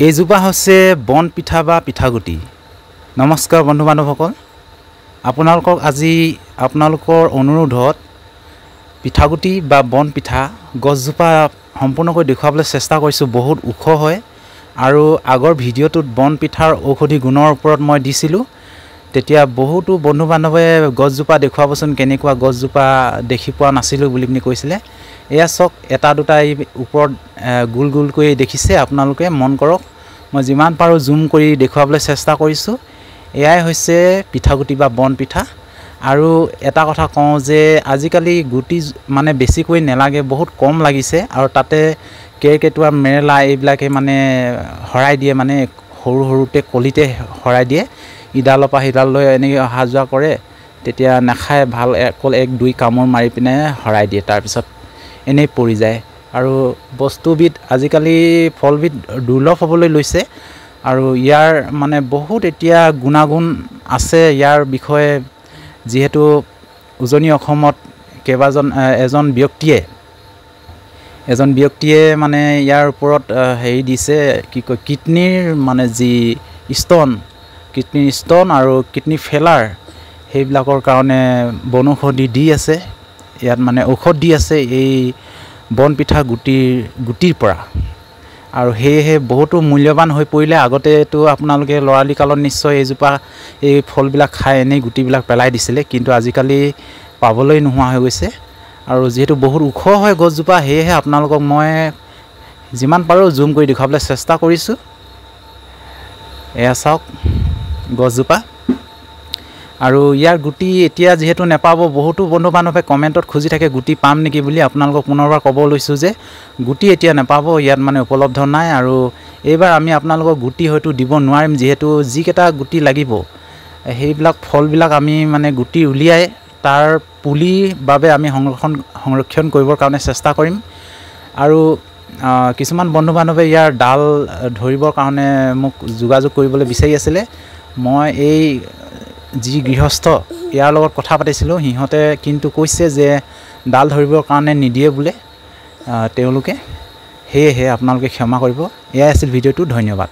এইজোপা হৈছে বন পিঠা বা পিঠাগুটি। নমস্কাৰ বন্ধু বান্ধৱসকল, আপোনালোকক আজি আপোনালোকৰ অনুৰোধত পিঠাগুটি বা বন পিঠা গছজোপা সম্পূৰ্ণকৈ দেখুৱাবলৈ চেষ্টা কৰিছোঁ। বহুত ওখ হয় আৰু আগৰ ভিডিঅ'টোত বন পিঠাৰ ঔষধি গুণৰ ওপৰত মই দিছিলোঁ। তেতিয়া বহুতো বন্ধু বান্ধৱে গছজোপা দেখুৱাবচোন, কেনেকুৱা গছজোপা দেখি পোৱা নাছিলোঁ বুলি পিনি কৈছিলে। এয়া চাওক, এটা দুটা এই ওপৰত গোল গোলকৈ দেখিছে, আপোনালোকে মন কৰক। মই যিমান পাৰোঁ জুম কৰি দেখুৱাবলৈ চেষ্টা কৰিছোঁ। এয়াই হৈছে পিঠাগুটি বা বন পিঠা। আৰু এটা কথা কওঁ যে আজিকালি গুটি মানে বেছিকৈ নেলাগে, বহুত কম লাগিছে। আৰু তাতে কেৰ্কেটুৱা মেৰেলা এইবিলাকে মানে হৰাই দিয়ে, মানে সৰু সৰুতে কলিতে হৰাই দিয়ে। ইডালৰ পৰা সিডাললৈ এনেকৈ অহা যোৱা কৰে, তেতিয়া নাখায়, ভাল অকল এক দুই কামোৰ মাৰি পিনে হৰাই দিয়ে, তাৰপিছত এনেই পৰি যায়। আৰু বস্তুবিধ আজিকালি ফলবিধ দুৰ্লভ হ'বলৈ লৈছে। আৰু ইয়াৰ মানে বহুত এতিয়া গুণাগুণ আছে ইয়াৰ বিষয়ে, যিহেতু উজনি অসমত এজন ব্যক্তিয়ে মানে ইয়াৰ ওপৰত হেৰি দিছে, কি কয়, কিডনীৰ মানে যি কিডনীৰ ষ্টন আৰু কিডনী ফেলাৰ, সেইবিলাকৰ কাৰণে বনৌষধি দি আছে। ইয়াত মানে ঔষধ দি আছে এই বন পিঠা গুটিৰ পৰা। আৰু সেয়েহে বহুতো মূল্যৱান হৈ পৰিলে। আগতেতো আপোনালোকে ল'ৰালি কালত নিশ্চয় এই ফলবিলাক খাই এনেই গুটিবিলাক পেলাই দিছিলে, কিন্তু আজিকালি পাবলৈ নোহোৱা হৈ গৈছে। আৰু যিহেতু বহুত ওখ হয় গছজোপা, সেয়েহে আপোনালোকক মই যিমান পাৰোঁ জুম কৰি দেখুৱাবলৈ চেষ্টা কৰিছোঁ। এয়া চাওক গছজোপা। আৰু ইয়াৰ গুটি এতিয়া যিহেতু নেপাব, বহুতো বন্ধু বান্ধৱে কমেণ্টত খুজি থাকে গুটি পাম নেকি বুলি। আপোনালোকক পুনৰবাৰ ক'ব লৈছোঁ যে গুটি এতিয়া নেপাব, ইয়াত মানে উপলব্ধ নাই। আৰু এইবাৰ আমি আপোনালোকক গুটি হয়তো দিব নোৱাৰিম, যিহেতু যিকেইটা গুটি লাগিব সেইবিলাক ফলবিলাক আমি মানে গুটি উলিয়াই তাৰ পুলিৰ বাবে আমি সংৰক্ষণ কৰিবৰ কাৰণে চেষ্টা কৰিম। আৰু কিছুমান বন্ধু বান্ধৱে ইয়াৰ ডাল ধৰিবৰ কাৰণে মোক যোগাযোগ কৰিবলৈ বিচাৰি আছিলে। মই এই যি গৃহস্থ ইয়াৰ লগত কথা পাতিছিলোঁ, সিহঁতে কিন্তু কৈছে যে ডাল ধৰিবৰ কাৰণে নিদিয়ে বোলে তেওঁলোকে। সেয়েহে আপোনালোকে ক্ষমা কৰিব। এয়াই আছিল ভিডিঅ'টো। ধন্যবাদ।